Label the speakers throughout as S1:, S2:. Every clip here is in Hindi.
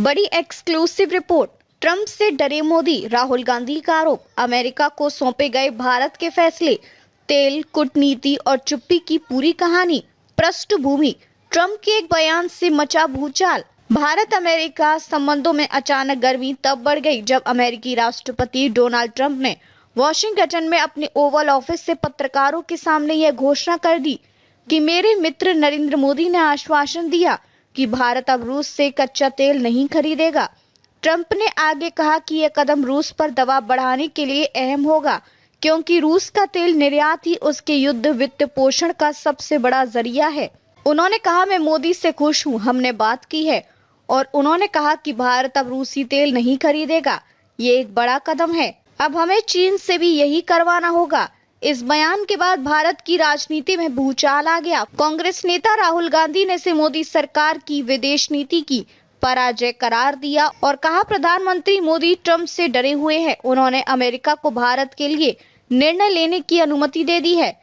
S1: बड़ी एक्सक्लूसिव रिपोर्ट। ट्रंप से डरे मोदी, राहुल गांधी का आरोप। अमेरिका को सौंपे गए भारत के फैसले, तेल, कूटनीति और चुप्पी की पूरी कहानी। पृष्ठभूमि, ट्रंप के एक बयान से मचा भूचाल। भारत अमेरिका संबंधों में अचानक गर्मी तब बढ़ गई जब अमेरिकी राष्ट्रपति डोनाल्ड ट्रंप ने वॉशिंगटन में अपने ओवल ऑफिस से पत्रकारों के सामने यह घोषणा कर दी कि मेरे मित्र नरेंद्र मोदी ने आश्वासन दिया कि भारत अब रूस से कच्चा तेल नहीं खरीदेगा। ट्रंप ने आगे कहा कि यह कदम रूस पर दबाव बढ़ाने के लिए अहम होगा, क्योंकि रूस का तेल निर्यात ही उसके युद्ध वित्त पोषण का सबसे बड़ा जरिया है। उन्होंने कहा, मैं मोदी से खुश हूं, हमने बात की है और उन्होंने कहा कि भारत अब रूसी तेल नहीं खरीदेगा। ये एक बड़ा कदम है, अब हमें चीन से भी यही करवाना होगा। इस बयान के बाद भारत की राजनीति में भूचाल आ गया। कांग्रेस नेता राहुल गांधी ने इसे मोदी सरकार की विदेश नीति की पराजय करार दिया और कहा, प्रधानमंत्री मोदी ट्रंप से डरे हुए हैं। उन्होंने अमेरिका को भारत के लिए निर्णय लेने की अनुमति दे दी है।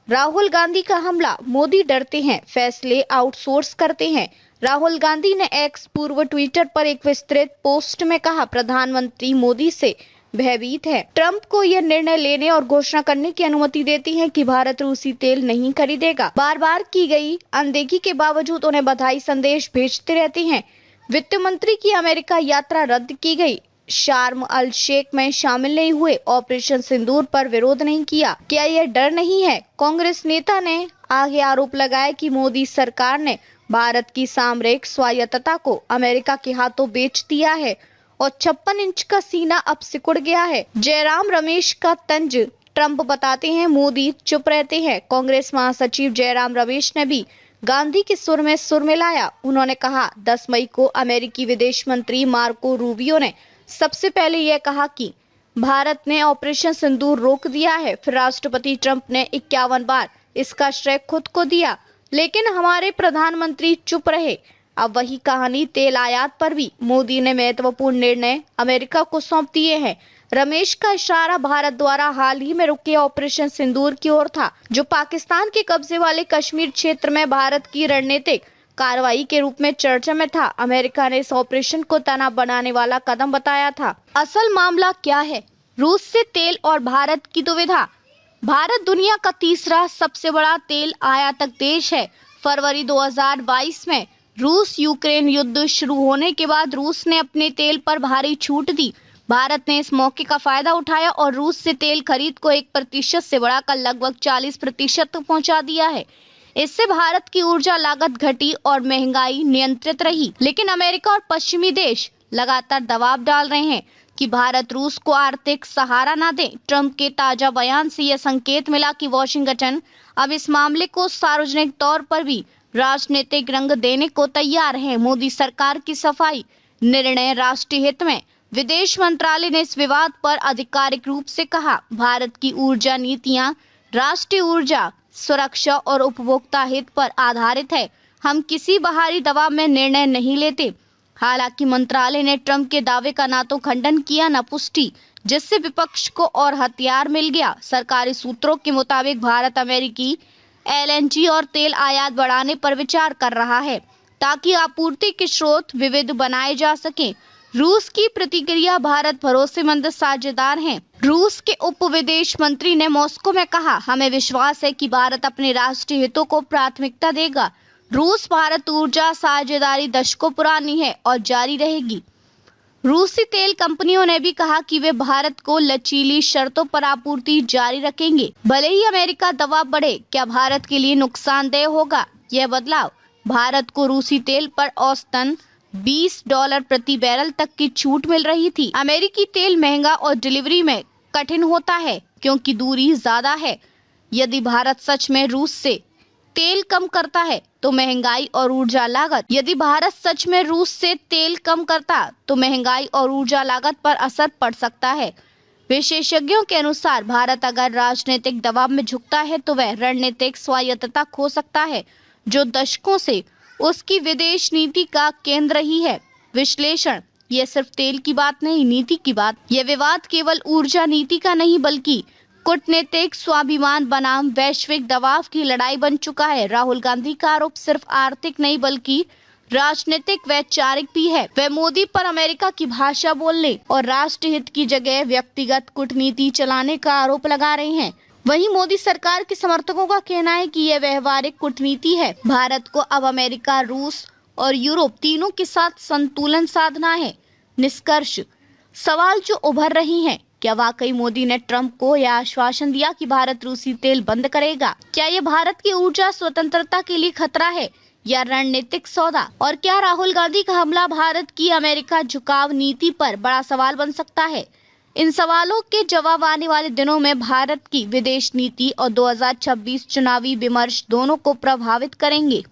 S1: राहुल गांधी का हमला, मोदी डरते हैं, फैसले आउटसोर्स करते हैं। राहुल गांधी ने एक्स पूर्व ट्विटर पर एक विस्तृत पोस्ट में कहा, प्रधानमंत्री मोदी से भयभीत है। ट्रंप को यह निर्णय लेने और घोषणा करने की अनुमति देती है कि भारत रूसी तेल नहीं खरीदेगा। बार बार की गई अनदेखी के बावजूद उन्हें बधाई संदेश भेजते रहते हैं। वित्त मंत्री की अमेरिका यात्रा रद्द की गई, शार्म अल शेख में शामिल नहीं हुए, ऑपरेशन सिंदूर पर विरोध नहीं किया। क्या यह डर नहीं है? कांग्रेस नेता ने आगे आरोप लगाया कि मोदी सरकार ने भारत की सामरिक स्वायत्तता को अमेरिका के हाथों बेच दिया है और 56 इंच का सीना अब सिकुड़ गया है। जयराम रमेश का तंज, ट्रंप बताते हैं मोदी चुप रहते हैं। कांग्रेस महासचिव जयराम रमेश ने भी गांधी के सुर में मिलाया। उन्होंने कहा, 10 मई को अमेरिकी विदेश मंत्री मार्को रूबियो ने सबसे पहले यह कहा कि भारत ने ऑपरेशन सिंदूर रोक दिया है। फिर राष्ट्रपति ट्रंप ने 51 बार इसका श्रेय खुद को दिया, लेकिन हमारे प्रधानमंत्री चुप रहे। अब वही कहानी तेल आयात पर भी मोदी ने महत्वपूर्ण निर्णय अमेरिका को सौंप दिए हैं। रमेश का इशारा भारत द्वारा हाल ही में रुके ऑपरेशन सिंदूर की ओर था, जो पाकिस्तान के कब्जे वाले कश्मीर क्षेत्र में भारत की रणनीतिक कार्रवाई के रूप में चर्चा में था। अमेरिका ने इस ऑपरेशन को तनाव बढ़ाने वाला कदम बताया था। असल मामला क्या है? रूस से तेल और भारत की दुविधा। भारत दुनिया का तीसरा सबसे बड़ा तेल आयातक देश है। फरवरी 2022 में रूस यूक्रेन युद्ध शुरू होने के बाद रूस ने अपने तेल पर भारी छूट दी। भारत ने इस मौके का फायदा उठाया और रूस से तेल खरीद को 1% से बढ़ाकर लगभग 40% तक पहुंचा दिया है। इससे भारत की ऊर्जा लागत घटी और महंगाई नियंत्रित रही। लेकिन अमेरिका और पश्चिमी देश लगातार दबाव डाल रहे हैं कि भारत रूस को आर्थिक सहारा न दे। ट्रंप के ताजा बयान से यह संकेत मिला कि वॉशिंगटन अब इस मामले को सार्वजनिक तौर पर भी राजनीतिक रंग देने को तैयार है। मोदी सरकार की सफाई, निर्णय राष्ट्रीय हित में। विदेश मंत्रालय ने इस विवाद पर आधिकारिक रूप से कहा, भारत की ऊर्जा नीतियां राष्ट्रीय ऊर्जा सुरक्षा और उपभोक्ता हित पर आधारित है। हम किसी बाहरी दबाव में निर्णय नहीं लेते। हालांकि मंत्रालय ने ट्रंप के दावे का ना तो खंडन किया न पुष्टि, जिससे विपक्ष को और हथियार मिल गया। सरकारी सूत्रों के मुताबिक भारत अमेरिकी एलएनजी और तेल आयात बढ़ाने पर विचार कर रहा है, ताकि आपूर्ति के स्रोत विविध बनाए जा सकें। रूस की प्रतिक्रिया, भारत भरोसेमंद साझेदार है। रूस के उप विदेश मंत्री ने मॉस्को में कहा, हमें विश्वास है कि भारत अपने राष्ट्रीय हितों को प्राथमिकता देगा। रूस भारत ऊर्जा साझेदारी दशकों पुरानी है और जारी रहेगी। रूसी तेल कंपनियों ने भी कहा कि वे भारत को लचीली शर्तों पर आपूर्ति जारी रखेंगे, भले ही अमेरिका दबाव बढ़े। क्या भारत के लिए नुकसानदेह होगा यह बदलाव? भारत को रूसी तेल पर औसतन $20 प्रति बैरल तक की छूट मिल रही थी। अमेरिकी तेल महंगा और डिलीवरी में कठिन होता है क्योंकि दूरी ज्यादा है। यदि भारत सच में रूस से तेल कम करता है तो महंगाई और ऊर्जा लागत और ऊर्जा लागत पर असर पड़ सकता है। विशेषज्ञों के अनुसार भारत अगर राजनीतिक दबाव में झुकता है तो वह रणनीतिक स्वायत्तता खो सकता है, जो दशकों से उसकी विदेश नीति का केंद्र रही है। विश्लेषण, यह सिर्फ तेल की बात नहीं, नीति की बात। यह विवाद केवल ऊर्जा नीति का नहीं बल्कि कूटनीतिक स्वाभिमान बनाम वैश्विक दबाव की लड़ाई बन चुका है। राहुल गांधी का आरोप सिर्फ आर्थिक नहीं बल्कि राजनीतिक वैचारिक भी है। वह मोदी पर अमेरिका की भाषा बोलने और राष्ट्रहित की जगह व्यक्तिगत कूटनीति चलाने का आरोप लगा रहे हैं। वहीं मोदी सरकार के समर्थकों का कहना है कि यह व्यवहारिक कूटनीति है। भारत को अब अमेरिका, रूस और यूरोप तीनों के साथ संतुलन साधना है। निष्कर्ष सवाल जो उभर रही हैं, क्या वाकई मोदी ने ट्रंप को यह आश्वासन दिया कि भारत रूसी तेल बंद करेगा? क्या ये भारत की ऊर्जा स्वतंत्रता के लिए खतरा है या रणनीतिक सौदा? और क्या राहुल गांधी का हमला भारत की अमेरिका झुकाव नीति पर बड़ा सवाल बन सकता है? इन सवालों के जवाब आने वाले दिनों में भारत की विदेश नीति और 2026 चुनावी विमर्श दोनों को प्रभावित करेंगे।